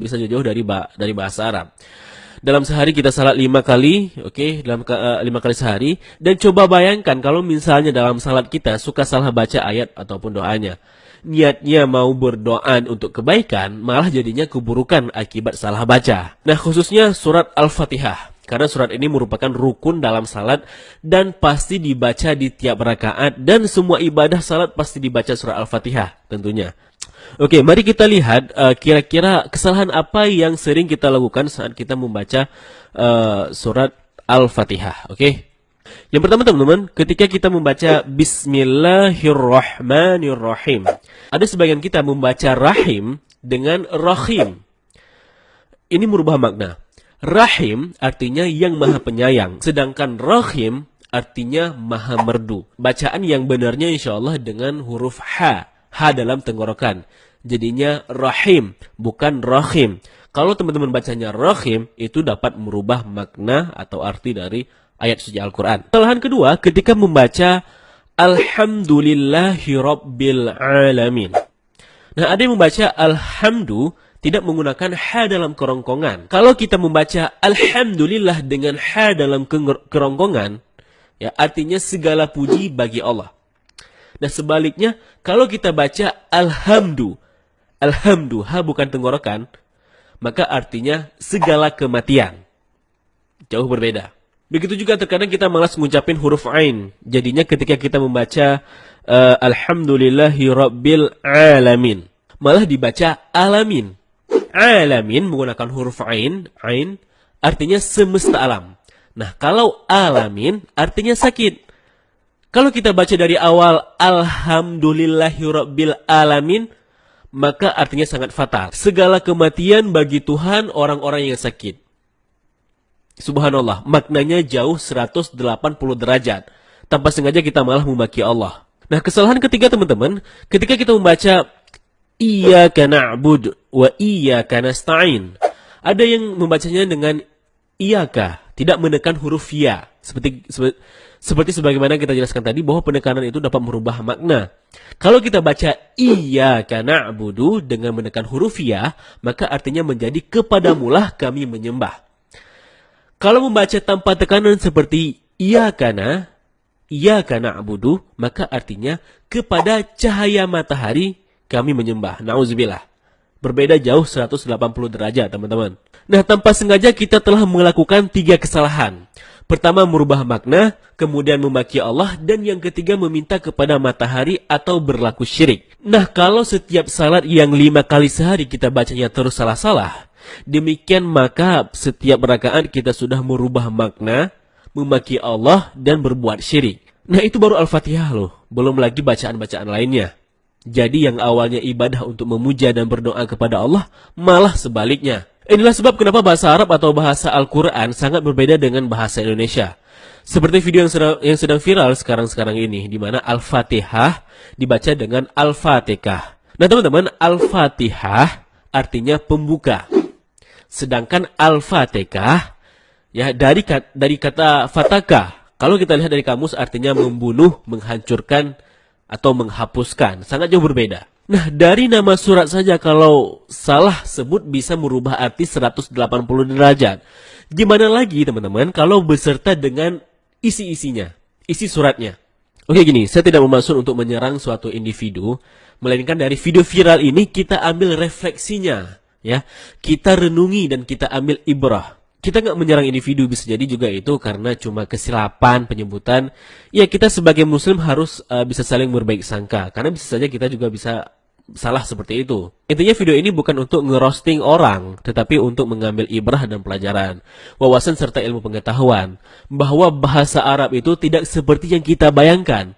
bisa jauh-jauh dari bahasa Arab. Dalam sehari kita salat 5 kali, oke, dalam 5 kali sehari. Dan coba bayangkan kalau misalnya dalam salat kita suka salah baca ayat ataupun doanya. Niatnya mau berdoa untuk kebaikan, malah jadinya keburukan akibat salah baca. Nah, khususnya surat Al-Fatihah. Karena surat ini merupakan rukun dalam salat dan pasti dibaca di tiap rakaat. Dan semua ibadah salat pasti dibaca surat Al-Fatihah tentunya. Oke, mari kita lihat kira-kira kesalahan apa yang sering kita lakukan saat kita membaca surat Al-Fatihah. Oke. Yang pertama teman-teman, ketika kita membaca Bismillahirrahmanirrahim, ada sebagian kita membaca rahim dengan rahim. Ini merubah makna. Rahim artinya yang maha penyayang, sedangkan rahim artinya maha merdu. Bacaan yang benarnya insya Allah dengan huruf H dalam tenggorokan. Jadinya rahim, bukan rahim. Kalau teman-teman bacanya rahim, itu dapat merubah makna atau arti dari ayat suci Al-Quran. Kesalahan kedua, ketika membaca Alhamdulillahi Rabbil Alamin. Nah, ada yang membaca Alhamdu tidak menggunakan H dalam kerongkongan. Kalau kita membaca Alhamdulillah dengan H dalam kerongkongan, ya artinya segala puji bagi Allah. Nah, sebaliknya, kalau kita baca Alhamdu, H bukan tenggorokan, maka artinya segala kematian. Jauh berbeda. Begitu juga terkadang kita malas mengucapin huruf Ain. Jadinya ketika kita membaca Alhamdulillahi Rabbil Alamin, malah dibaca Alamin. Alamin menggunakan huruf Ain artinya semesta alam. Nah, kalau Alamin artinya sakit. Kalau kita baca dari awal Alhamdulillahi Rabbil Alamin, maka artinya sangat fatal. Segala kematian bagi Tuhan orang-orang yang sakit. Subhanallah, maknanya jauh 180 derajat. Tanpa sengaja kita malah memaki Allah. Nah, kesalahan ketiga teman-teman, ketika kita membaca Iyyaka na'budu wa iyyaka nasta'in. Ada yang membacanya dengan Iyyaka, tidak menekan huruf ya. Seperti sebagaimana kita jelaskan tadi bahwa penekanan itu dapat merubah makna. Kalau kita baca Iyyaka na'budu dengan menekan huruf ya, maka artinya menjadi kepadamulah kami menyembah. Kalau membaca tanpa tekanan seperti Iyyaka na'budu, maka artinya kepada cahaya matahari kami menyembah. Nauzubillah. Berbeda jauh 180 derajat, teman-teman. Nah, tanpa sengaja kita telah melakukan 3 kesalahan. Pertama, merubah makna, kemudian memaki Allah, dan yang ketiga meminta kepada matahari atau berlaku syirik. Nah, kalau setiap salat yang 5 kali sehari kita bacanya terus salah-salah, demikian maka setiap rakaat kita sudah merubah makna, memaki Allah, dan berbuat syirik. Nah, itu baru Al-Fatihah loh, belum lagi bacaan-bacaan lainnya. Jadi yang awalnya ibadah untuk memuja dan berdoa kepada Allah, malah sebaliknya. Inilah sebab kenapa bahasa Arab atau bahasa Al-Quran sangat berbeda dengan bahasa Indonesia. Seperti video yang sedang viral sekarang ini, di mana Al-Fatihah dibaca dengan Al-Fatihah. Nah teman-teman, Al-Fatihah artinya pembuka. Sedangkan Al-Fatihah ya dari kata fataka. Kalau kita lihat dari kamus artinya membunuh, menghancurkan, atau menghapuskan. Sangat jauh berbeda. Nah, dari nama surat saja kalau salah sebut bisa merubah arti 180 derajat. Gimana lagi teman-teman kalau beserta dengan isi-isinya, isi suratnya. Oke gini, saya tidak bermaksud untuk menyerang suatu individu, melainkan dari video viral ini kita ambil refleksinya. Ya, kita renungi dan kita ambil ibrah. Kita nggak menyerang individu, bisa jadi juga itu karena cuma kesilapan penyebutan. Ya, kita sebagai muslim harus bisa saling berbaik sangka. Karena bisa saja kita juga bisa salah seperti itu. Intinya video ini bukan untuk ngerosting orang, tetapi untuk mengambil ibrah dan pelajaran, wawasan serta ilmu pengetahuan. Bahwa bahasa Arab itu tidak seperti yang kita bayangkan.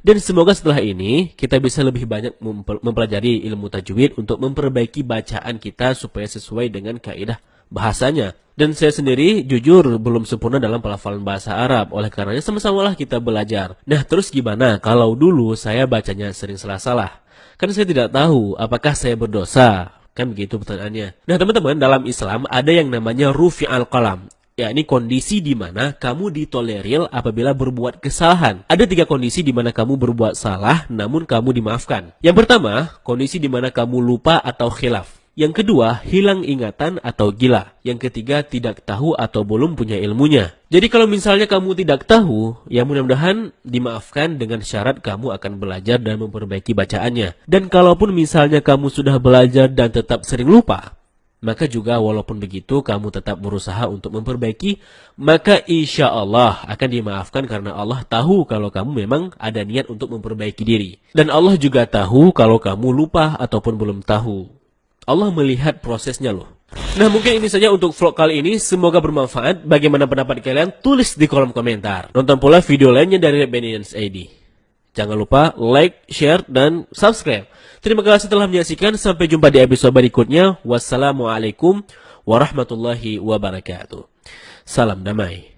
Dan semoga setelah ini kita bisa lebih banyak mempelajari ilmu tajwid untuk memperbaiki bacaan kita supaya sesuai dengan kaidah bahasanya. Dan saya sendiri jujur belum sempurna dalam pelafalan bahasa Arab. Oleh karenanya sama-samalah kita belajar. Nah terus gimana kalau dulu saya bacanya sering salah-salah? Kan saya tidak tahu apakah saya berdosa. Kan begitu pertanyaannya. Nah teman-teman, dalam Islam ada yang namanya rufi'al qalam. Ya, ini kondisi di mana kamu ditolerir apabila berbuat kesalahan. Ada 3 kondisi di mana kamu berbuat salah namun kamu dimaafkan. Yang pertama, kondisi di mana kamu lupa atau khilaf. Yang kedua, hilang ingatan atau gila. Yang ketiga, tidak tahu atau belum punya ilmunya. Jadi kalau misalnya kamu tidak tahu, ya mudah-mudahan dimaafkan dengan syarat kamu akan belajar dan memperbaiki bacaannya. Dan kalaupun misalnya kamu sudah belajar dan tetap sering lupa, maka juga walaupun begitu kamu tetap berusaha untuk memperbaiki, maka insya Allah akan dimaafkan karena Allah tahu kalau kamu memang ada niat untuk memperbaiki diri. Dan Allah juga tahu kalau kamu lupa ataupun belum tahu. Allah melihat prosesnya loh. Nah mungkin ini saja untuk vlog kali ini. Semoga bermanfaat. Bagaimana pendapat kalian? Tulis di kolom komentar. Nonton pula video lainnya dari Bennyans ID. Jangan lupa like, share, dan subscribe. Terima kasih telah menyaksikan. Sampai jumpa di episode berikutnya. Wassalamualaikum warahmatullahi wabarakatuh. Salam damai.